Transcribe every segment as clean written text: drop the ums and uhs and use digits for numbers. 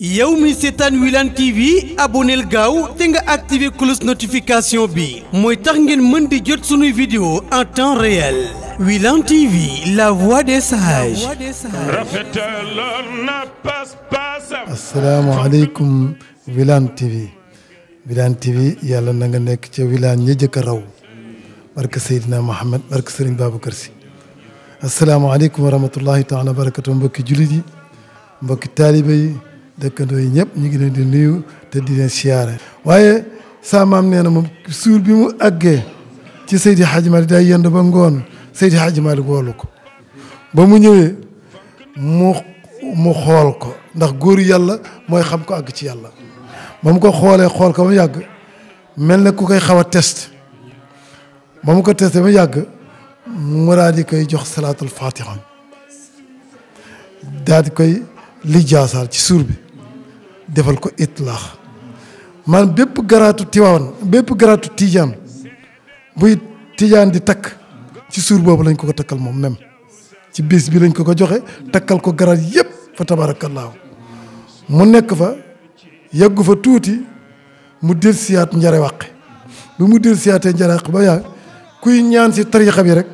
yow mi seetaan Wilane TV aboneel gaaw te nga activé cloche notification bi mooy tax ngeen mën di jot sunuy vidéo en temps réel Wilane TV la voix des sages. asalaamaaleykum Wilane TV Wilane TV yàlla na nga nekk ca Wilane ña jëkk a raw barke Seydina Mohamed barke Serigne Babacar Sy. asalaamaaleykum wa rahmatullahi taala barakatu mbokki jullit yi mbokki taalibe yi dëkkandoo yi ñëpp ñu ngi leen di nuyu te di leen siyaare. waaye saa maam nee na moom suur bi mu àggee ci Seydi Hadji Malick day yend ba ngoon Seydi Hadji Malick woolu ko ba mu ñëwee mu xool ko ndax góoru yàlla mooy xam ko àgg ci yàlla. ba mu ko xoolee xool ko ba mu yàgg mel na ku koy xaw a test ba mu ko testé ba mu yàgg mu daal di koy jox salaatul fatiha daal di koy lijaasaal ci suur bi defal ko itlaax man bépp garaatu Tiwaawan bépp garaatu Tijaan buy Tijaan di takk ci suur boobu lañ ko takkal moom même ci bis bi lañ ko joxe takkal ko garaat yëpp fa tabaarakallaahu mu nekk fa yeggu fa tuuti mu del siyaat njare wàqe bi mu del siyaatee njare wàqe ba yaa kuy ñaan si tariixa bi rek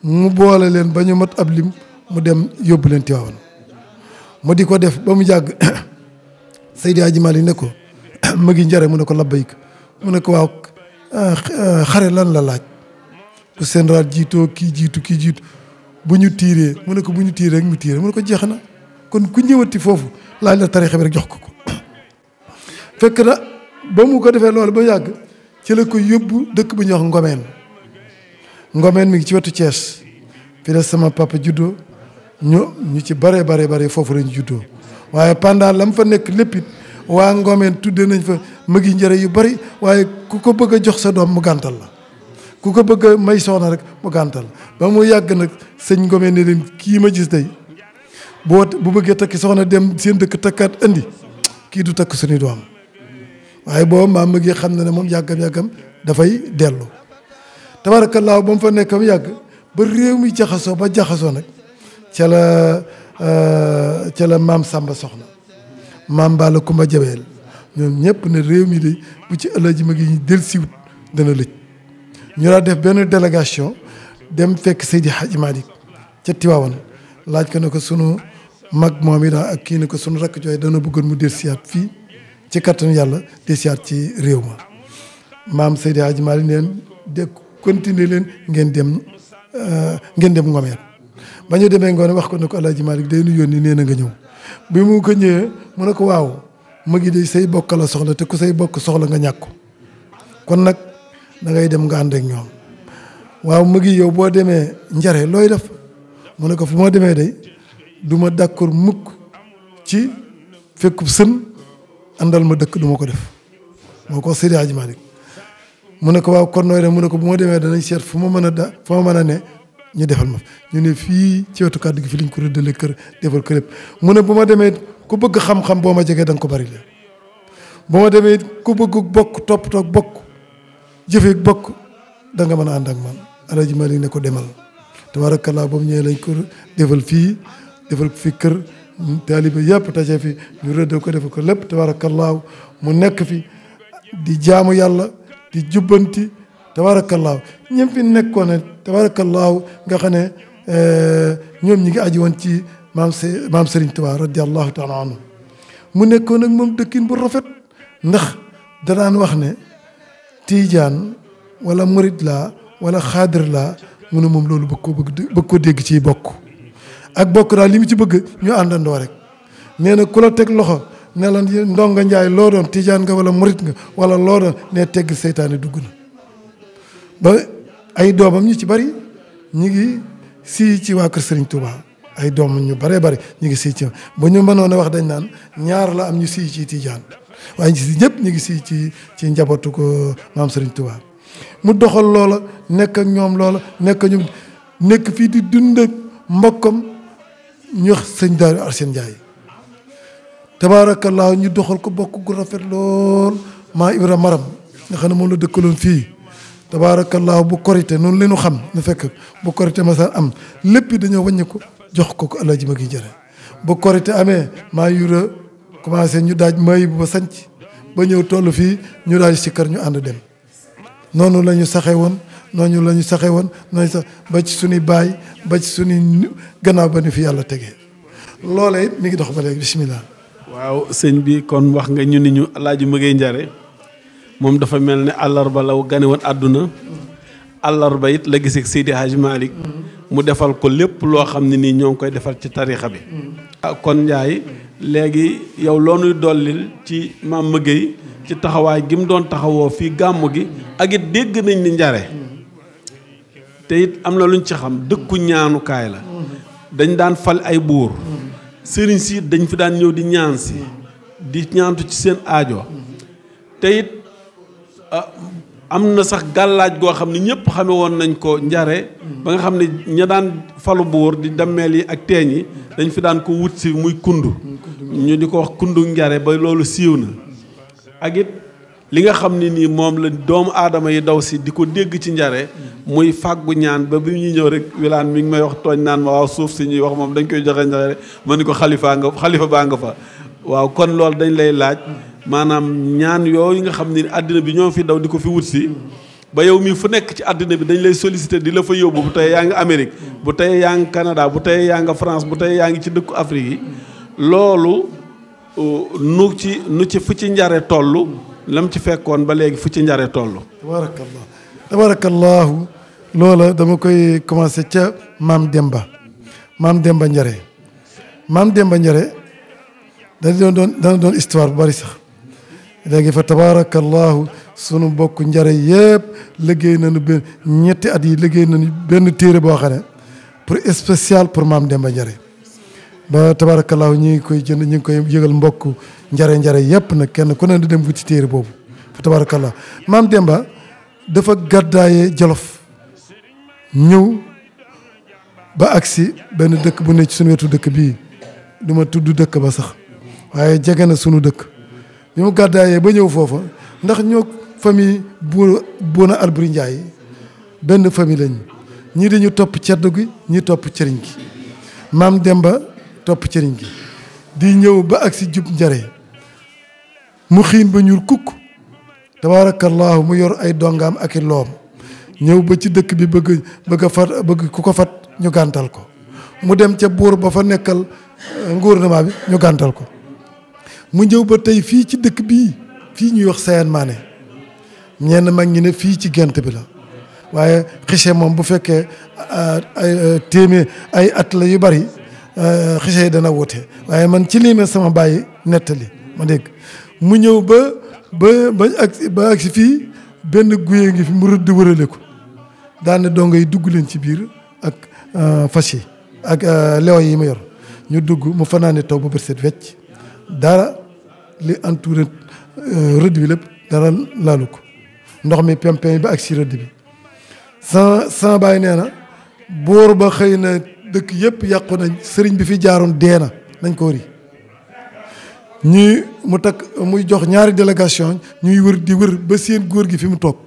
mu boole leen ba ñu mat ab lim mu dem yóbbu leen Tiwaawan mu di ko def ba mu jàgg Seydi Hadji Malick ne ko ma ngi njare mu ne ko labbayk mu ne ko waaw xare lan la laaj bu général jiitoo kii jiitu bu ñu tiiree mu ne ko bu ñu tiiree rek mu tiiree mu ne ko jeex na kon ku ñëwati foofu laaj la tariixa bi rek jox ko fekk na ba mu ko defee loolu ba yàgg ci la ko yóbbu dëkk bu ñuy wax Ngomeen mi ngi ci wetu Thiès fi la sama papa juddoo ñu ci bare foofu lañu juddoo waaye pendant la mu fa nekk lépp it waa Ngomeen tudde nañ fa magi njëre yu bari waaye ku ko bëgg a jox sa doom mu gàntal la ku ko bëgg a may soxna rek mu gàntal ba mu yàgg nag sëñ Ngomeen ne leen kii ma gis tey bu bëggee takki soxna dem seen dëkk takkaat andi kii du takk suñu doom waaye boobu maam magi xam na ne moom yàggam dafay dellu tabaarakallaahu ba mu fa nekk mu yàgg ba réew mi jaxasoo nag ca la maam Samba Soxna maam Balla Kumba Jabeel ñoom ñëpp ne réew mi de bu ci ëllëg ma ngi del siwut dana lëj ñu daa def benn délégation dem fekk Seydi Hadji Malick ca Tiwaawan laaj ko ne ko sunu mag moom yi daal ak kii ne ko sunu rakk jooy dana bëggoon mu del siyaat fii ci kattanu yàlla del siyaat ci réew ma maam Seydi Hadji Malick neen de continuer leen ngeen dem Ngomeen ba ñu demee ngoone wax ko ne ko Alaaji Malick day nu yónni nee na nga ñëw bi mu ko ñëwee mu ne ko waaw ma ngi day say bokk la soxla te ku say bokk soxla nga ñàkk ko kon nag da ngay dem nga ànd ak ñoom waaw ma ngi yow boo demee njare looy def mu ne ko fu ma demee day du ma d'accord mukk ci fekkub sën àndal ma dëkk du ma ko def moo ko Seydi Hadji Malick mu ne ko waaw kon nooy def mu ne ko bu ma demee danañ seet fu ma mën a ne ñu defal ma ñu ne fii ci wetu kàddu gi fi lañ ko rëddale kër defal ko lépp mu ne bu ma demee ku bëgg xam-xam boo ma jegee da nga ko bari la bu ma demee ku bëgg bokk toppatoo bokk jëfee bokk da nga mën a ànd ak man Alaaji Malick ne ko demal tabaarakallaa boobu ñëwee lañ ko defal fi kër taalibe yëpp taje fi ñu rëddal ko defal ko lépp tabaarakallaa mu nekk fi di jaamu yàlla di jubbanti tabaarakallaahu ñëm fi nekkoon ne tabaarakallaahu nga xam ne ñoom ñi ngi aji woon ci maam Serigne Touba radiyallahu taala anhu mu nekkoon nag moom dëkkin bu rafet ndax danaan wax ne Tiijaan wala murid laa wala xaadir laa mu ne moom loolu bëgg ko dégg ciy bokk ak bokk daal li mu ci bëgg ñu àndandoo rek nee na ku la teg loxo ne la ndonga njaay loo doon Tiijaan nga wala murid nga wala loo doon ne tegg seytaane dugg na ba ay doomam ñu ci bari ñu ngi sii ci waa kër Serigne Touba ay doomam ñu baree bari ñu ngi sii ci ba ñu mënoon a wax dañ naan ñaar la am ñu sii ci Tijaan waaye ñëpp ñu ngi sii ci njabootu ko maam Serigne Touba mu doxal loola nekk ak ñoom loola nekk fii di dund ak mbokkam ñu wax sëñ Daaru Arsène Ndiaye tabaarakallaa ñu doxal ko bokk gu rafet lool maa Ibra Maram nga xam ne moom la dëkkaloon fii tabaarakallaahu bu korité noonu leenu xam ne fekk bu korité masaan am lépp dañoo wàññi ko jox ko Alaaji Magi Jare bu korité amee maa yura commencé ñu daaj mayi bu ba sanc ba ñëw toll fii ñu daaj si kër ñu ànd dem noonu la ñu saxee woon noonu la ñu saxee woon noonu sax ba ci suñuy baay ba ci suñuy gannaaw ba ni fi yàlla tegee loola it mi ngi dox ba léegi bisimilah. waaw sëñ bi kon wax nga ñu ni ñu Alaaji Mëgey Njare moom dafa mel ne àllarba la gane woon àdduna àllarba it la gisee Seydi Hadji Malick mu defal ko lépp loo xam ne nii ñoo ngi koy defal ci tariixa bi. kon Ndiaye léegi yow loo nuy dollil ci maam Mëgey ci taxawaay gi mu doon taxawoo fii gàmmu gi ak it dégg nañ ni Njare te it am na luñ ci xam dëkku ñaanukaay la dañ daan fal ay buur sëriñ si dañ fi daan ñëw di ñaan si di ñaantu ci seen aajo te it am na sax gàllaaj goo xam ne ñëpp xame woon nañ ko Njare ba nga xam ne ña daan falu buur di dammeel yi ak teeñ yi dañ fi daan ko wut si muy kundu ñu di ko wax kundu Njare ba loolu siiw na ak it li nga xam ne nii moom la doomu aadama yi daw si di ko dégg ci Njare muy fàggu ñaan ba bi ñuy ñëw rek wilaan mi ngi may wax tooñ naan ma waaw suuf si ñuy wax moom dañ koy joxe Njare ma ni ko xalifa baa nga fa waaw kon loolu dañ lay laaj maanaam ñaan yooyu nga xam ne àddina bi ñoo fi daw di ko fi wut si ba yow mii fu nekk ci àddina bi dañ lay solliciter di la fa yóbbu bu tey yaa ngi Amérique bu tey yaa ngi Canada bu tey yaa ngi France bu tey yaa ngi ci dëkku Afrique yi loolu nu ci fu ci Njare toll lam ci fekkoon ba léegi fu ci Njare toll. tabarakallahu loola dama koy commencé ca maam Demba Njare maam Demba Njare dana doon histoire bu bari sax léegi fa tabarakallahu sunu mbokk Njare yëpp liggéey nañu benn ñetti at yi liggéey nañu benn téere boo xam ne pour spécial pour maam Demba Njare ba tabarakallahu ñi ngi koy jënd ñi ngi koy yëgal mbokk njare yëpp nag kenn ku ne di dem wuti téere boobu fa tabarakallahu maam Demba dafa gàddaayee Jolof ñëw ba agsi benn dëkk bu ne ci suñu wetu dëkk bii du ma tudd dëkk ba sax waaye jege na sunu dëkk bi mu gàddaayee ba ñëw foofa ndax ñoo famille Bouna Alboury Ndiaye benn famille lañu ñii dañu topp ceddo gi ñii topp cëriñ gi maam Demba topp cëriñ gi di ñëw ba agsi jub Njare mu xiin ba ñuul kukk tabaarakallaahu mu yor ay dongaam ak i loom ñëw ba ci dëkk bi bëgg ku ko fat ñu gàntal ko mu dem ca buur ba fa nekkal gouvernement bi ñu gàntal ko mu ñëw ba tey fii ci dëkk bii fii ñuy wax Sayane Mané ñenn mag ñi ne fii ci gent bi la waaye xise moom bu fekkee ay téeméer ay at la yu bari xise yi dana wute waaye man ci lii ma sama bàyyi nettali ma dégg mu ñëw ba agsi fii benn guye ngi fi mu rëdd wërale ko daane dongo yi dugg leen ci biir ak fas yi ak leew yi ma yor ñu dugg mu fanaane taw ba bët set wecc dara li entouré rëdd bi lépp dara laalu ko ndox mi pempem ba ak si rëdd bi sama baay nee na boor ba xëy na dëkk yëpp yàqu nañ sëriñ bi fi jaaroon dee na nañ ko wëri ñuy mu takk muy jox ñaari délégation ñuy wër di wër ba seen góor gi fi mu toog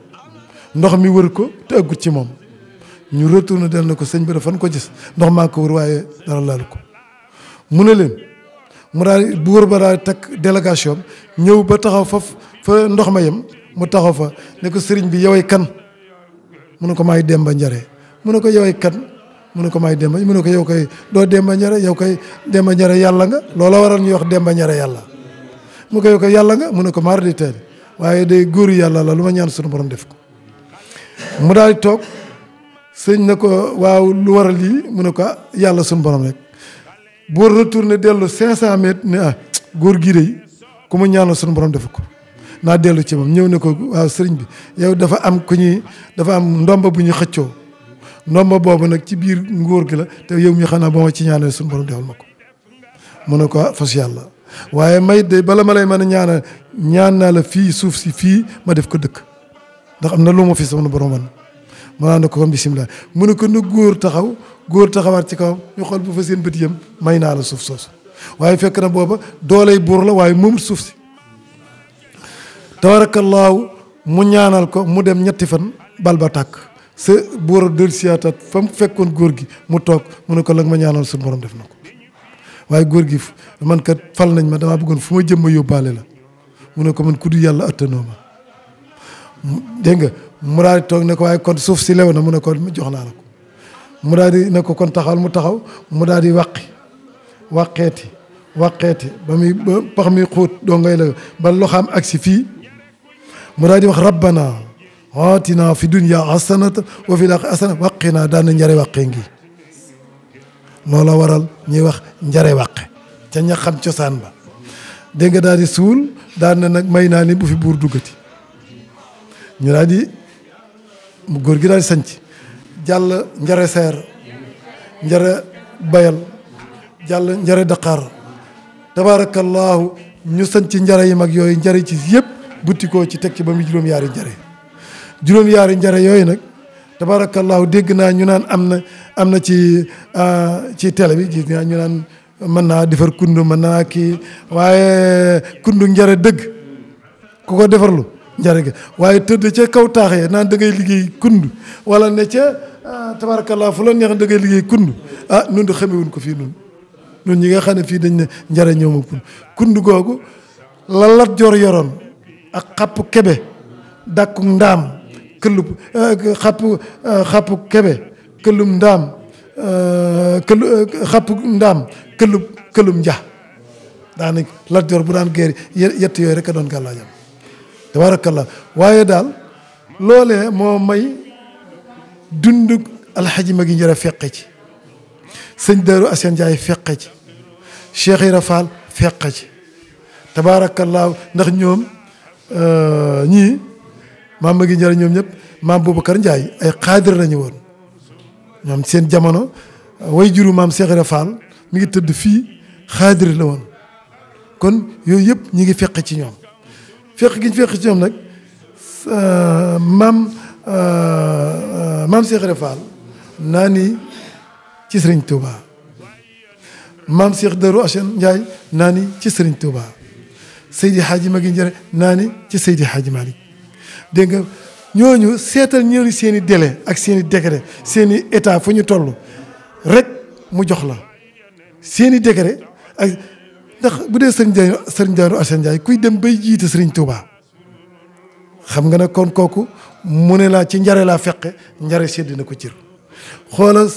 ndox mi wër ko te ëggut ci moom ñu retourné del na ko sëñ bi dafa fan ko gis ndox maa ko wër waaye dara laalu ko mu ne leen mu daal buur ba daal takk délégation ñëw ba taxaw fa ndox ma yem mu taxaw fa ne ko sëriñ bi yoway kan mu ne ko maay Demba Njare mu ne ko yoway kan mu ne ko maay Demba mu ne ko yow koy doo Demba Njare yow koy Demba Njare yàlla nga loola waral ñuy wax Demba Njare yàlla mu ko yow koy yàlla nga mu ne ko maar di teel waaye day góoru yàlla la lu ma ñaan suñu borom def ko mu daal di toog sëñ na ko waaw lu waral lii mu ne ko yàlla suñu borom rek boo retourné dellu 500 mètres ne góor gii de ku mu ñaanal suñu borom def ko naa dellu ci moom ñëw ne ko waaw sëriñ bi yow dafa am dafa am ndomba bu ñu xëccoo ndomba boobu nag ci biir ngóor gi la te yow mi xanaa ba ma ci ñaanal suñu borom defal ma ko mu ne ko fas yàlla waaye may de bala ma lay mën a ñaan naa la fii suuf si fii ma def ko dëkk ndax am na lu ma fi sama borom wan ma naan ne ko kon bisimilah mu ne ko nu góor taxawaat ci kawam ñu xool bu fa seen bët yëm may naa la suuf soosu waaye fekk na booba dooley buur la waaye moomut suuf si tabarakallaahu mu ñaanal ko mu dem ñetti fan bal ba tàkk sa buur del siatat fa mu fekkoon góor gi mu toog mu ne ko la nga ma ñaanal suñu borom def na ko waaye góor gi man kat fal nañ ma damaa bëggoon fu ma jëm ma yóbbaale la mu ne ko man ku du yàlla attanoo ma dégg nga mu daal di toog ne ko waaye kon suuf si lew na mu ne ko jox naa la ko mu daal di ne ko kon taxawal mu taxaw mu daal di waqeeti ba muy ba pax mi xóot doo ngay la ba loxaam agsi fii mu daal di wax rabbana aatina fi dunya hasanatan wa fil aaxirati hasanatan waqinaa daan na njare waqee ngi loola waral ñuy wax njare waqe ca ña xam cosaan ba dégg nga daal di suul daan na nag may naa ni bu fi buur duggati ñu daal di mu góor gi daal di sanc jàll njare seer njare bayal jàll njare daqaar tabaarakallaahu ñu sanc njare yi mag yooyu njare ci yëpp buttikoo ci teg ci ba mu juróom-yaari njare yooyu nag tabaarakallaahu dégg naa ñu naan am na ci télé bi gis naa ñu naan mën naa defar kundu mën naa kii waaye kundu njare dëgg ku ko defarlu njare ga waaye tëdd ca kaw taaxee naan da ngay liggéey kundu wala ne ca tabaarakallaahu fu la neex da ngay liggéey kundu nun di xamewuñ ko fii nun ñi nga xam ne fii dañ ne njare ñëw ma kundu googu la Lat Joor yoroon ak xapp kebe dàkku ndaam këllub xapp kebe këllum ndaam xapp ndaam këllum nja daanaka Lat Joor bu daan geer yett yooyu rek a doon gàllaajam tabarakallah waaye daal loolee moo may dundug alxaji Magi Njare feqe ci sëñ Daaru Asan Njaay feqe ci Cheikh Ibra Fall feqe ci tabarakallah ndax ñoom ñii maam Magi Njare ñoom ñëpp maam Boubacar Ndiaye ay xaadir lañu woon ñoom seen jamono way juru maam Cheikh Ibra Fall mi ngi tëdd fii xaadir la woon kon yooyu yëpp ñi ngi feq ci ñoom feq gi ñu feq ci ñoom nag maam Cheikh Ibra Fall naa ni ci Sëriñ Touba maam Cheikh Darou Assane Ndiaye naa ni ci Sëriñ Touba Seydi Hadji Magi Njare naa ni ci Seydi Hadji Malick dégg nga ñooñu seetal ñooñu seen i délai ak seen i décret seen i état fu ñu toll rek mu jox la seen i décret ak ndax bu dee sëriñ Daaru Asan Njaay kuy dem bay jiite Sëriñ Tuuba xam nga ne kon kooku mu ne laa ci njare laa feqe njare sedd na ko cër xoolal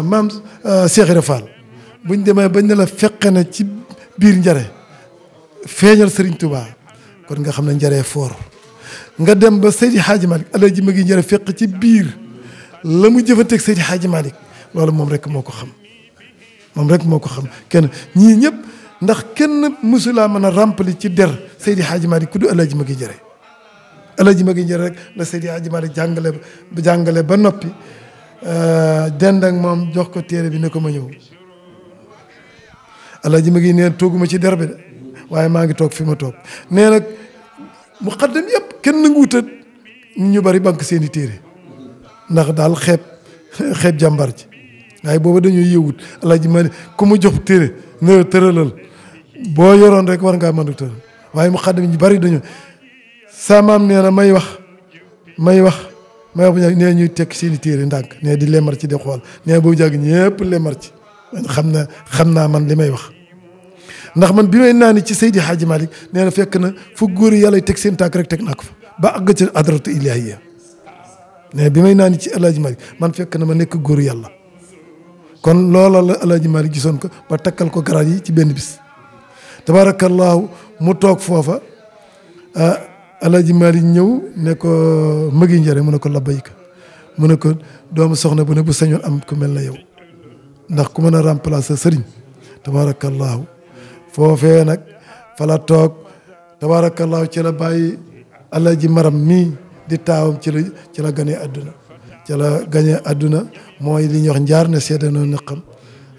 maam Cheikh Ibra Fall buñ demee bañ ne la feqe na ci biir njare feeñal Sëriñ Tuuba kon nga xam ne njaree foor nga dem ba Seydi Hadji Malick Alaaji Magi Njare fekk ci biir la mu jëfanteeg Seydi Hadji Malick loolu moom rek moo ko xam kenn ñii ñëpp ndax kenn mësulaa mën a rempli ci der Seydi Hadji Malick ku du Alaaji Magi Njare Alaaji Magi Njare rek la Seydi Hadji Malick jàngale ba noppi dend ak moom jox ko téere bi ne ko ma ñëw Alaaji Magi neen tooguma ci der bi de waaye maa ngi toog fi ma toog nee nag muqaddam yëpp kenn nangu wutat ñu bari banque seen i téere ndax daal xeeb jàmbar ji waaye booba dañoo yëwut Alaaji Malick ku mu jox téere ne tëralal boo yoroon rek war ngaa mën a tëral waaye muqaddam ñu bari dañoo sa maam nee na may wax bu ñàkk nee ñuy tekk seen i téere ndànk nee di lemar ci di xool nee boobu jàgg ñëpp lemar ci xam naa man li may wax ndax man bi may naani ci Seydi Hadji Malick nee na fekk na fu góor yàlla teg seen tànk rek teg naa ko fa ba àgg ci adratu ilahiyya nee bi may naani ci Alaaji Malick man fekk na ma nekk góor yàlla kon loola la Alaaji Malick gisoon ko ba takkal ko garaat yi ci benn bis tabarakallahu mu toog foofa Alaaji Malick ñëw ne ko Magi Njare mu ne ko labbayka mu ne ko doomu soxna bu ne bu sañoon am ku mel na yow ndax ku mën a remplacer sëriñ tabarakallahu foofee nag fa la toog tabaarakallaahu ci la bàyyi Alaaji Maram mii di taawam ci la ganee àdduna mooy li ñuy wax njaar ne seede noonu na xam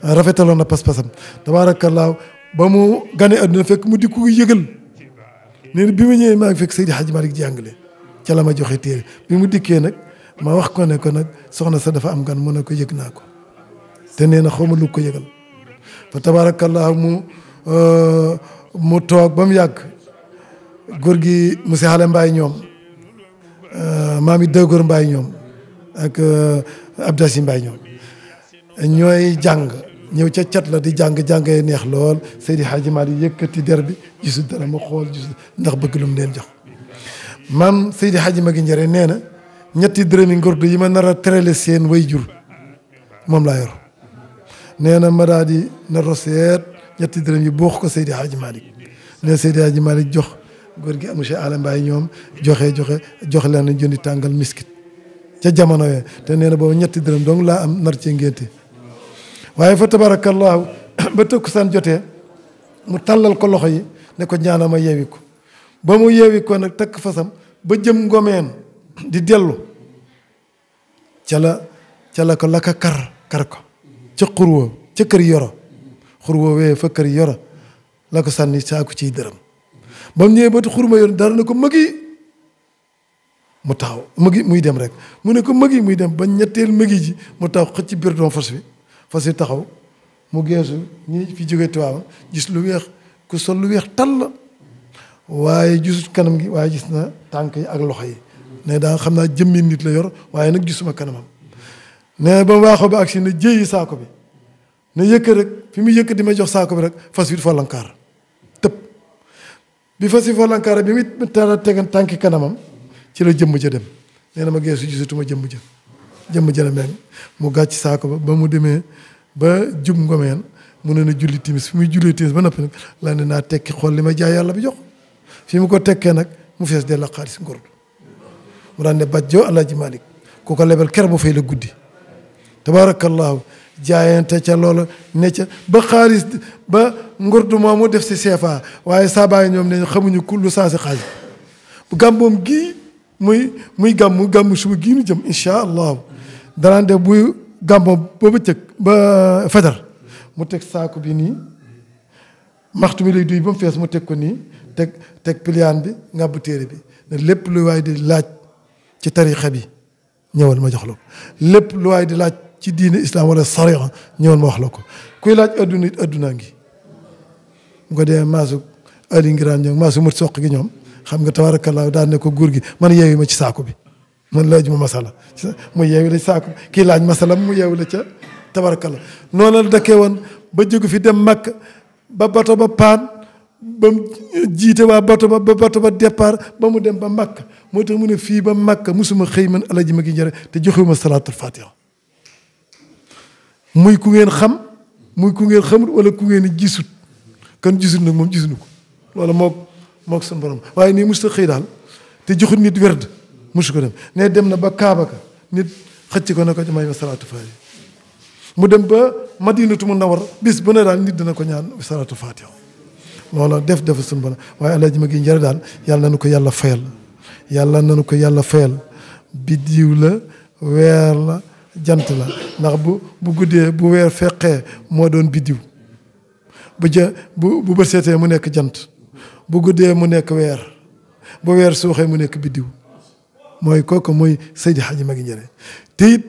rafetaloon na pas-pasam tabaarakallaahu ba mu ganee àdduna fekk mu di ko yëgal nee na bi ma ñëwee maa ngi fekk Seydi Hadji Malick jàngale ca la ma joxe téere bi mu dikkee nag ma wax ko ne ko nag soxna sa dafa am gan mu ne ko yëg naa ko te nee na xaw ma lu ko yëgal fa tabaarakallaahu mu toog ba mu yàgg góor gi monsieur Xale Mbaye ñoom maam yi Dëggoor Mbaye ñoom ak Abdasi Mbaye ñoom ñooy jàng ñëw ca cat la di jàng-jàngee neex lool Seydi Hadji Malick yëkkati der bi gisul dara ma xool gisul ndax bëgg lu mu leen jox maam Seydi Hadji Magi Njare nee na ñetti dërëmi ngordu yi ma nar a terale seen way jur moom laa yor nee na ma daal di na roseet ñetti dërëm yi boox ko Seydi Hadji Malick nee Seydi Hadji Malick jox góor gi monsieur Alla Mbaye ñoom joxe leen jëndi tàngal miskit ca jamono yooyu te nee na boobu ñetti dërëm donc laa am nar cee ngénte waaye fa tabarakallahu ba takkusaan jotee mu tàllal ko loxo yi ne ko ñaana ma yeewi ko ba mu yeewi ko nag takk fasam ba jëm ngomeen di dellu ca la ko la ka kar ko ca xurwoo ca kër yoro xurwoo wee fa kër yoro la ko sànni saako ciy dërëm ba mu ñëwee ba xurma yoon dara ne ko mëgi mu taxaw mëgi muy dem rek mu ne ko mëgi muy dem ba ñetteel mëgi ji mu taxaw xëcc biir doom fas yi taxaw mu geesu ñi fi jóge Tiwaawan gis lu weex ku sol lu weex tàll waaye gisut kanam gi waaye gis na tànk yi ak loxo yi ne daa xam naa jëmmi nit la yor waaye nag gisuma kanamam ne ba mu waaxoo ba agsi ne jéeyi saako bi ne yëkk rek fi mu yëkk di ma jox saako bi rek fas wi follankaar tëb bi fas wi follankaar bi mu tara tegan tànki kanamam ci la jëmm ja dem nee na ma geesu gisatuma jëmm ja la mel mu gàcc saako ba mu demee ba jub ngomeen mu ne na julli timis fi muy jullee timis ba noppi nag la ne naa tekki xool li ma jaay yàlla bi jox fi mu ko tekkee nag mu fees dell ak xaalis ngordu mu daan ne bàjjoo Alaaji Malick ku ko lebal ker bu fay la guddi tabarakallahu jaayante ca loola ne ca ba xaalis ba ngordu moomu def si CFA waaye saabaay ñoom ne xamuñu ku lu saa si xaalis bu gàmmoom gii muy gàmmu suba gii nu jëm incha allahu danaan def buy gàmmoom ba bëccëg ba fajar mu teg saako bi nii maxtu mi lay duy ba mu fees mu teg ko nii teg piliyaan bi ngàbb téere bi ne lépp lu waay di laaj ci tarixa bi ñëwal ma jox la ko lépp lu waay di laaj ci diine islam wala sariya ñëwal ma wax la ko kuy laaj adduna it addunaa ngi mu ko dee maasu ali ngiraan ñoom maasu mut soq gi ñoom xam nga tabarakallah daan ne ko góor gi man yeewi ma ci saako bi man laaj ma masala mu yeewi la ci saako kii laaj masala mu yeewi la ca tabarakallah noonu la dëkkee woon ba jógu fi dem Makka ba bato ba paan ba mu jiite waa bato ba départ ba mu dem ba Makka moo tax mu ne fii ba Makka musuma xëy man Alaaji Magi Njare te joxewuma salaatul fatiha muy ku ngeen xam muy ku ngeen xamut wala ku ngeen gisut kan gisut nag moom gisuñu ko loolu mook suñu borom waaye nii musta xëy daal te joxut nit werd musu ko dem ne dem na ba Kaaba ka nit xëcc ko na ko may ma salaatu fatiha mu dem ba Madinatu Munawwara bis bu ne daal nit dina ko ñaan salaatu fatiha loolu def suñu borom waaye Alaaji Magi Njare daal yàlla nañu ko yàlla fayal yàlla nañu ko yàlla fayal biddiw la weer la jant la ndax bu guddee bu weer feqee moo doon biddiw bu bët seetee mu nekk jant bu guddee mu nekk weer bu weer suuxee mu nekk biddiw mooy kooku mooy Seydi Hadji Magi Njare te it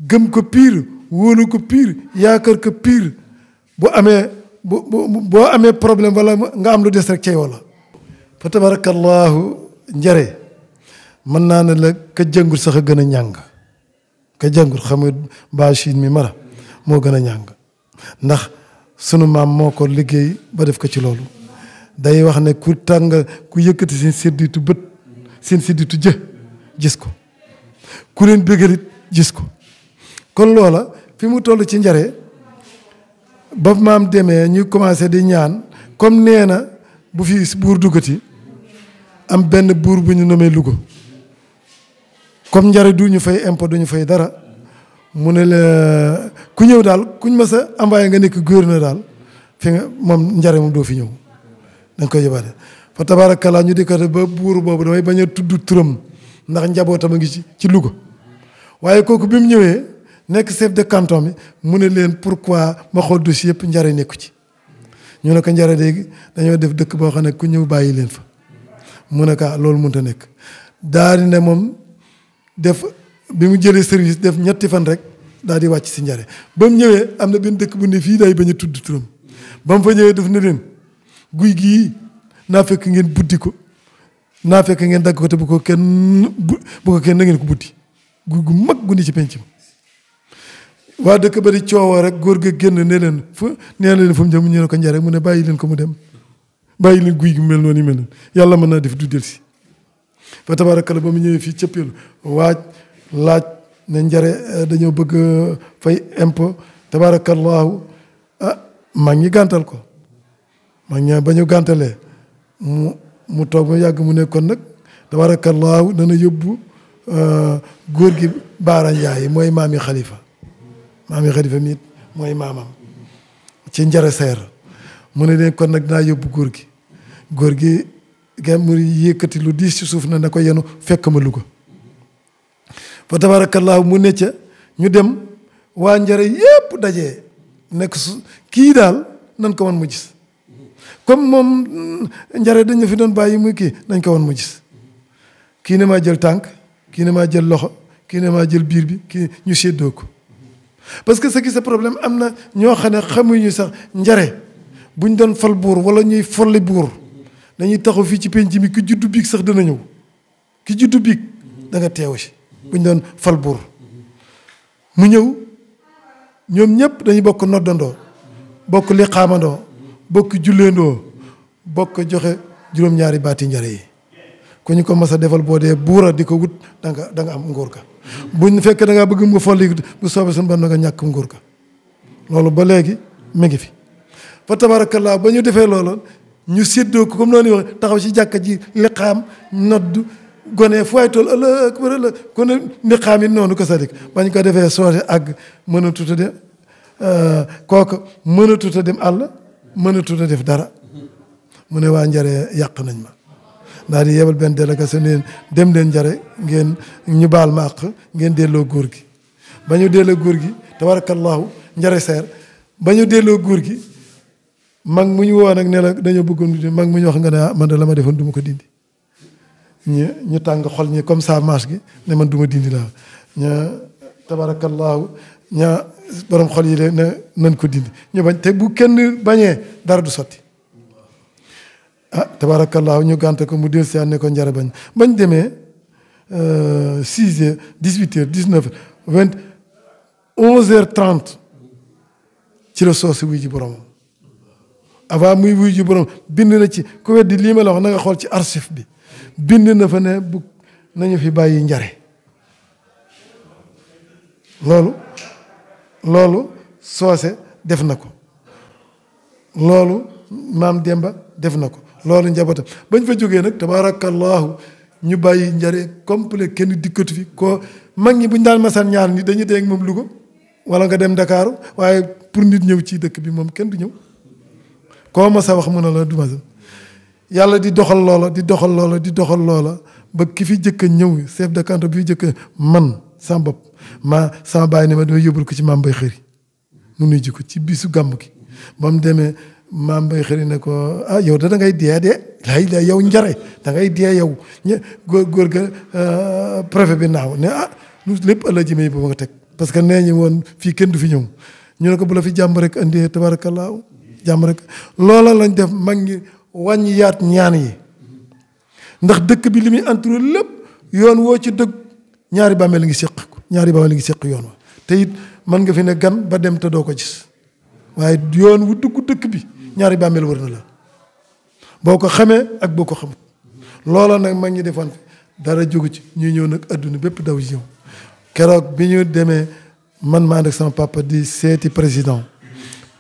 gëm ko piir wóolu ko piir yaakaar ko piir boo amee problème wala nga am lu des rek ca yow la fa tabarakallahu Njare mën naa ne la ka jàngul sax a gën a ñàng ka jàngul xam nga bachine mi mara moo gën a ñàng ndax sunu maam moo ko liggéey ba def ko ci loolu day wax ne ku yëkkati seen sidditu bët seen sidditu gis ko ku leen bégalit gis ko kon loola fi mu toll ci Njare ba maam demee ñu commencé di ñaan comme nee na bu fi buur duggati am benn buur bu ñu nommé Louga comme Njare du ñu fay impôt du ñu fay dara mu ne la ku ñëw daal kuñ ma sa envoyé nga nekk gouverneur daal fi nga moom Njare moom doo fi ñëw dañ koy yóbbaale fa tabarakallah ñu di ko ba buur boobu damay bañ a tudd turam ndax njabootam a ngi ci Louga waaye kooku bi mu ñëwee nekk chef de canton bi mu ne leen pourquoi ma xool dossier yëpp Njare nekku ci ñu ne ko Njare léegi dañoo def dëkk boo xam ne ku ñëw bàyyi leen fa mu ne ko loolu mënut a nekk daal di ne moom def bi mu jëlee service def ñetti fan rek daal di wàcc si Njare ba mu ñëwee am na benn dëkk bu ne fii day bañ a tudd turam ba mu fa ñëwee def na leen guy gii naa fekk ngeen buddi ko naa fekk ngeen dagg ko te bu ko kenn na ngeen ko buddi guy gu mag gu ni ci penc waa dëkk ba di coowoo rek góor ga génn ne leen fu nee leen fu mu jëm ñu ne ko njare mu ne bàyyi leen ko mu dem bàyyi leen guy gi mel noonu mel noonu yàlla mën naa def du del si fa tabaarakalla ba mu ñëwee fii cëppeelu laaj ne njare dañoo bëgg fay impôt tabaarakallaahu mag ñi gàntal ko mag ñi ba ñu gàntalee mu toog ba yàgg mu ne kon nag tabaarakallaahu dana yóbbu góor gi Baara Njaay mooy maami xalifa mi mooy maamam ci njare seer mu ne leen kon nag dinaa yóbbu góor gi mu yëkkati lu diis ci suuf na ko yenu fekk ma Louga fa tabaarakallaahu mu ne ca ñu dem waa njare yépp dajee nekk kii daal nan ko wan mu gis comme moom njare dañ fi doon bàyyi muy kii nañ ko wan mu gis kii ne maa jël tànk kii ne maa jël loxo kii ne maa jël biir bi kii ñu séddoo ko parce que ce qui c'est problème am na ñoo xam ne xamuñu sax njare buñ doon fal buur wala ñuy folli buur dañuy taxaw fii ci penc mi ki juddu biig sax dana ñëw ki juddu biig da nga teew si buñ doon fal buur mu ñëw ñoom ñëpp dañuy bokk noddandoo bokk liqaamandoo bokk julleendoo bokk joxe juróom-ñaari baati njare yi ku ñu ko mas a defal boo dee buura di ko wut da nga am nguur ka buñ fekkee da ngaa bëgg mu folli bu soobee suñu ban nga ñàkk nguur ka loolu ba léegi mi ngi fi fa tabarakallah ba ñu defee loolu ñu séddoo ko comme noonu wax taxaw ci jàkka ji liqaam nodd gone fu waay tool ëllëg ku ne liqaam yi noonu ko sadik bañ ko defee soote ak mën a tuta dem kooku mën a tuta dem àll mën a tuta def dara mu ne waa njare yàq nañ ma daal di yebal benn délégation neen dem leen njare ngeen ñu baal ma àq ngeen delloo góor gi ba ñu delloo góor gi tabarakallahu njare seer ba ñu delloo góor gi mag mu ñu woo nag ne la dañoo bëggoon di mag mu ñu wax nga ne man de la ma defoon du ma ko dindi ñu tàng xol ñi comme ça marche gi ne man du ma dindi laa ña tabarakallahu ña borom xol yi de ne nañ ko dindi ñu bañ te bu kenn bañee dara du sotti tabarakallahu ñu gànte ko mu del si ne ko njare bañ demee 6 heures 18 heures 19 heures 20 11 heures 30 ci la soosi wuy ji borom avant muy wuy ji borom bind na ci ku weddi lii ma la wax na nga xool ci archive bi bind na fa ne bu nañu fi bàyyi njare loolu soose def na ko loolu maam Demba def na ko loolu njabootam bañ fa jógee nag tabarakallahu ñu bàyyi njare complet kenn dikkatu fi ko mag ñi buñ daan masaan ñaar ni dañuy dégg moom Louga wala nga dem Dakar waaye pour nit ñëw ci dëkk bi moom kenn du ñëw koo ma sa wax mu ne la du ma yàlla di doxal loola ba ki fi jëkk ñëw chef de canton bi fi jëkk man sama bopp sama bàyyi ne ma dama yóbbul ko ci maam Mbay Xëri mu nuyu ji ko ci bisu gàmm gi ba mu demee maam Mbay Xëri ne ko yow da ngay dee lay yow njare da ngay dee yow góor ga préfet bi naaw ne lu lépp ëllëg ji may ba nga teg parce que nee ñi woon fii kenn du fi ñëw ñu ne ko bu la fi jàmm rek andi tabarakallahu jàmm rek loola lañ def mag ñi wàññi yaat ñaan yi ndax dëkk bi li muy entouré lépp yoon woo ci dëgg ñaari bàmmeel ngi séq yoon wa te it mën nga fi ne gan ba dem te doo ko gis waaye yoon wu dugg dëkk bi ñaari bàmmeel wër na la boo ko xamee ak boo ko xamut loola nag mag ñi defoon fi dara jógu ci ñuy ñëw nag adduna bépp daw ci ñëw keroog bi ñu demee man maa ak sama papa di seeti président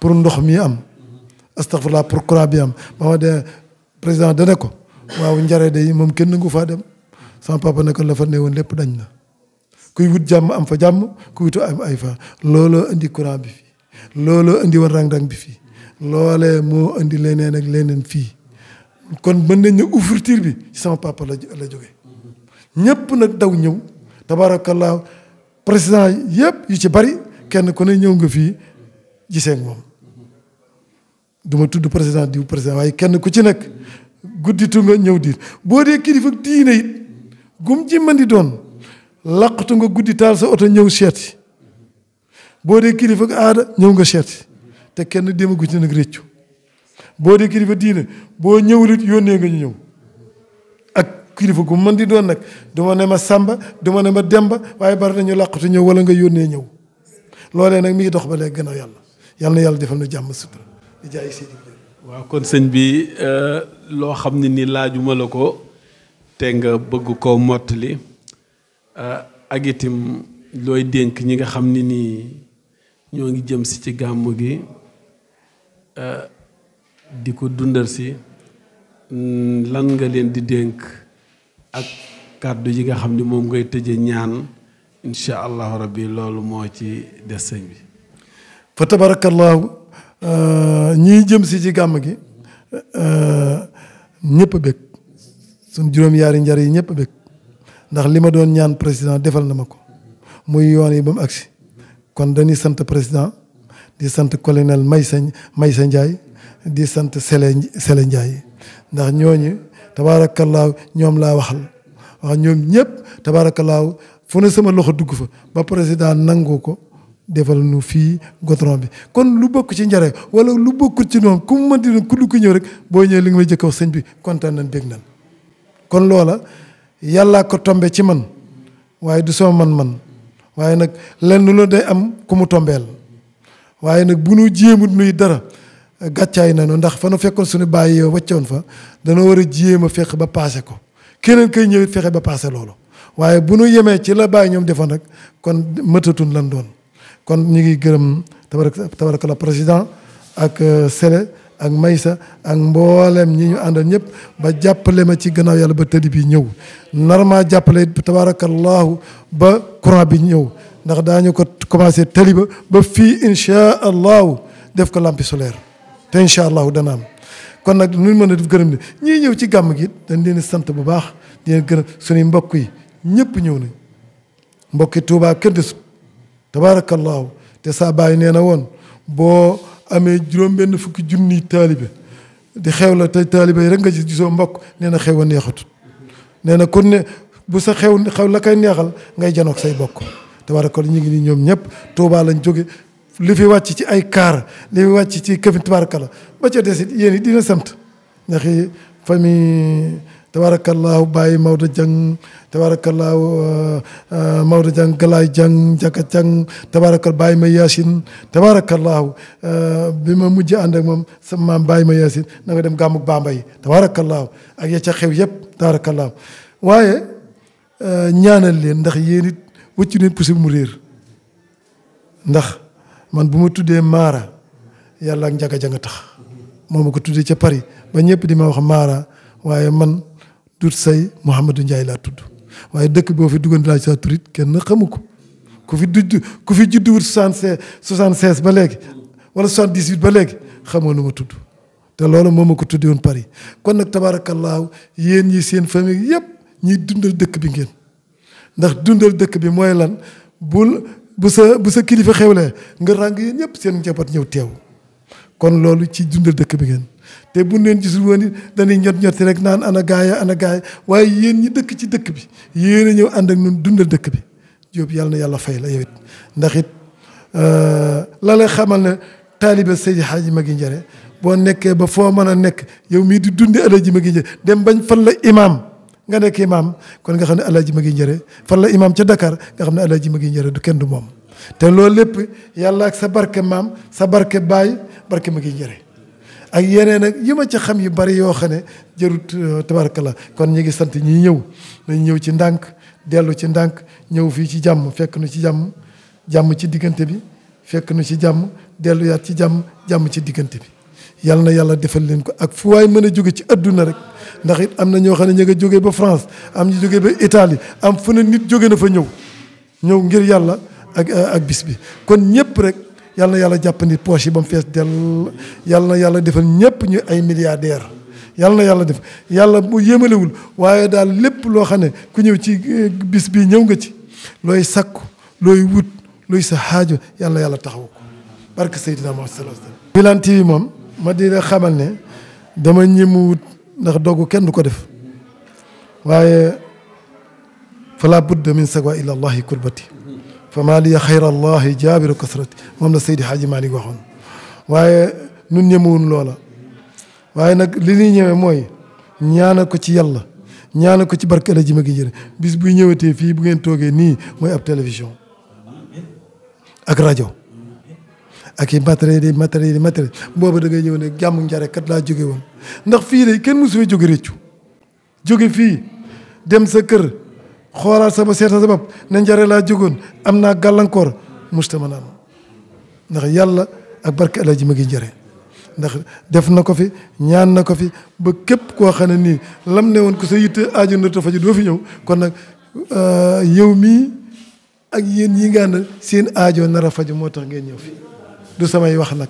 pour ndox mi am astafurlah pour courant bi am ba ma de président dane ko waaw njare de moom kenn nangu faa dem sama papa ne ko la fa ne woon lépp dañ na kuy wut jàmm am fa jàmm kuy wutu am ay fa looloo indi courant bi fii looloo indi woon rang-rang bi fii loolee moo indi leneen ak leneen fii kon mën nañ ne ouverture bi ci sama papa la jógee ñëpp nag daw ñëw tabarakallah président yëpp yu ci bari kenn ku ne ñëw nga fii gisee ak moom du ma tudd président diw président waaye kenn ku ci nekk gudditu nga ñëw diir boo dee kilifa diine it gum ci mën di doon laqatu nga guddi taal sa oto ñëw seeti boo dee kilifa aada ñëw nga seeti te kenn demagu ci nag réccu boo dee kilifa diine boo ñëwul it yónnee nga ñu ñëw ak kilifa gu mën di doon nag du ma ne ma Samba du ma ne ma Demba waaye bari nañu laqatu ñëw wala nga yónnee ñëw loolee nag mi ngi dox ba léegi gannaaw yàlla na yàlla defal nu jàmm sutura di jaay si. waaw kon sëñ bi loo xam ne ni laajuma la ko te nga bëgg koo mottali ak itam looy dénk ñi nga xam ne nii ñoo ngi jëm si ci gàmmu gi di ko dundal si lan nga leen di dénk ak kàddu yi nga xam ne moom ngay tëje ñaan incha allahu rabbi loolu moo ci des sëñ bi. fa tabarakallahu ñii jëm si ci gàmm gi ñëpp a bëgg suñ juróom-yaari njar yi ñëpp a bëgg ndax li ma doon ñaan président defal na ma ko muy yoon yi ba mu agsi kon dañuy sant président di sant colonel Maysa Ndiaye di sant Sele Ndiaye ndax ñooñu tabaarakallaahu ñoom laa waxal wax ñoom ñëpp tabaarakallaahu fu ne sama loxo dugg fa ba président nangu ko defal nu fii goudron bi kon lu bokk ci njare wala lu bokkul ci noonu ku mu mënti doon ku ko ñëw rek boo ñëwee li nga may jëkk wax sëñ bi kontaan nañ bég nañ kon loola yàllaa ko tombe ci man waaye du sama man waaye nag lenn lu day am ku mu tombeel waaye nag bu nu jéemut nuy dara gàccaay nañu ndax fa nu fekkoon suñu bàyyi yow waccoon fa dana war a jéem a fexe ba paase ko keneen kay ñëwit fexe ba paase loolu waaye bu nu yemee ci la bàyyi ñoom defoon rek kon mëtatun lan doon kon ñu ngi gërëm tabarakalla président ak Sele ak Maysa ak mboolem ñi ñu àndal ñëpp ba jàppale ma ci gannaaw yàlla ba tëddi bi ñëw nar maa jàppale tabarakallahu ba courant bi ñëw ndax daañu ko commencé tëli ba fii incha allahu def ko lampe solaire te incha allahu dana am kon nag nu mën a def gërëm ne ñii ñëw ci gàmm gi dañ leen sant bu baax di leen gërëm suñuy mbokk yi ñëpp ñëw nañ mbokki Tuubaa kenn desut tabarakallahu te saa bàyyi nee na woon boo amee juróom-benn fukki junniy taalibe di xew la te taalibe yi rek nga ci gisoo mbokk nee na xew a neexatut nee na kon ne bu sa xew la koy neexal ngay janoog say bokk tabarakallahu ñu ngi nii ñoom ñëpp Tuubaa lañ jóge li fi wàcc ci ay kaar li fi wàcc ci këfin tabarakallah ba ca des it yéen it dina sant ndax famille tabarakallahu Baye Maodo Diang tabarakallahu Maodo Diang Galaay Diang Jaka Diang tabarakal Baye ma Yacine tabarakallahu bi ma mujj ànd ak moom sama maam Baye ma Yacine na nga dem gàmmug Bambey tabarakallahu ak ya ca xew yëpp tabarakallahu waaye ñaanal leen ndax yéen it wëccu leen pusi mu réer ndax man bu ma tuddee Mara yàlla ak Njaga Janga tax moo ma ko tuddee ca Paris ba ñëpp di ma wax Mara waaye man dut say Mouhamadou Ndiaye laa tudd waaye dëkk boo fi duggoon village sa turit kenn xamu ko ku fi judduwut 76 ba léegi wala 78 ba léegi xamoo nu ma tudd te loolu moo ma ko tuddee woon Paris kon nag tabaarakallaahu yéen ñi seen famille yëpp ñiy dundal dëkk bi ngeen ndax dundal dëkk bi mooy lan bu sa kilifa xewlee nga ràng yéen ñëpp seen njaboot ñëw teew kon loolu ci dundal dëkk bi ngeen te bu leen gisul woon it dañuy ñoti rek naan ana gaaya waaye yéen ñi dëkk ci dëkk bi yéen a ñëw ànd ak ñun dundal dëkk bi Jóob yàlla na yàlla fay la yow it ndax it la lay xamal ne taalibe Seydi Hadji Maguette Ndiare boo nekkee ba foo mën a nekk yow mii di dundi Alaaji Maguette Ndiare dem bañ fan la imaam nga nekk imaam kon nga xam ne Alaaji Maguette Ndiare fan la imaam ca Dakar nga xam ne Alaaji Maguette Ndiare du kenn du moom te loolu lépp yàlla ak sa barke maam sa barke baay barke Maguette Ndiare ak yeneen ak yi ma ca xam yu bari yoo xam ne jarut tabarakallah kon ñu ngi sant ñi ñëw nañ ñëw ci ndànk dellu ci ndànk ñëw fii ci jàmm fekk nu ci jàmm ci diggante bi fekk nu ci jàmm dellu yaat ci jàmm ci diggante bi yal na yàlla defal leen ko ak fu waay mën a jóge ci adduna rek ndax it am na ñoo xam ne ñu nga jógee ba France am ñu jógee ba Italie am fu ne nit jóge na fa ñëw ngir yàlla ak bis bi kon ñëpp rek yal na yàlla jàppandi poche yi ba mu fees dell yal na yàlla defal ñëpp ñu ay milliardaire yal na yàlla def yàlla mu yéemalewul waaye daal lépp loo xam ne ku ñëw ci bis bi ñëw nga ci looy sakku looy wut looy sa xaajo yal na yàlla taxaw ko barke Seydina Muhammad sallallahu alayhi wasallam. Wilane TV moom ma di la xamal ne dama ñemu wut ndax doggu kenn du ko def waaye fala budda min sagwa ila allahi kurbati fa maa liya xayra allahi jaabiru kasrati moom la Seydi Hadji Malick waxoon waaye nun ñemewun loola waaye nag li ñuy ñëwee mooy ñaanal ko ci yàlla ñaanal ko ci barke Alaaji Maguette Ndiare bis buy ñëwatee fii bu ngeen toogee nii mooy ab télévision ak rajo ak i matériel booba da ngay ñëw ne Gàmmu Njare kat laa jóge woon ndax fii de kenn mosu fee jóge réccu jóge fii dem sa kër xoolaat sama seeta sa bopp ne Njare laa jógoon am naa gàllankoor mustama naan ndax yàlla ak barke Alaaji Magi Njare ndax def na ko fi ñaan na ko fi ba képp koo xam ne nii lam ne woon ko sa yitte aajo na ta faju doo fi ñëw kon nag yow mii ak yéen yi nga àndal seen aajo nar a faju moo tax ngeen ñëw fi du samay wax nag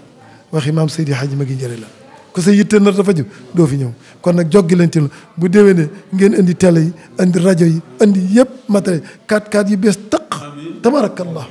waxi maam Seydi Hadji Magi Njare la ku sa yitte nar a faju doo fi ñëw kon nag joggi leen ci bu déwénee ngeen indi télé yi indi rajo yi indi yëpp matériel 4x4 yi bees taq tabarakallah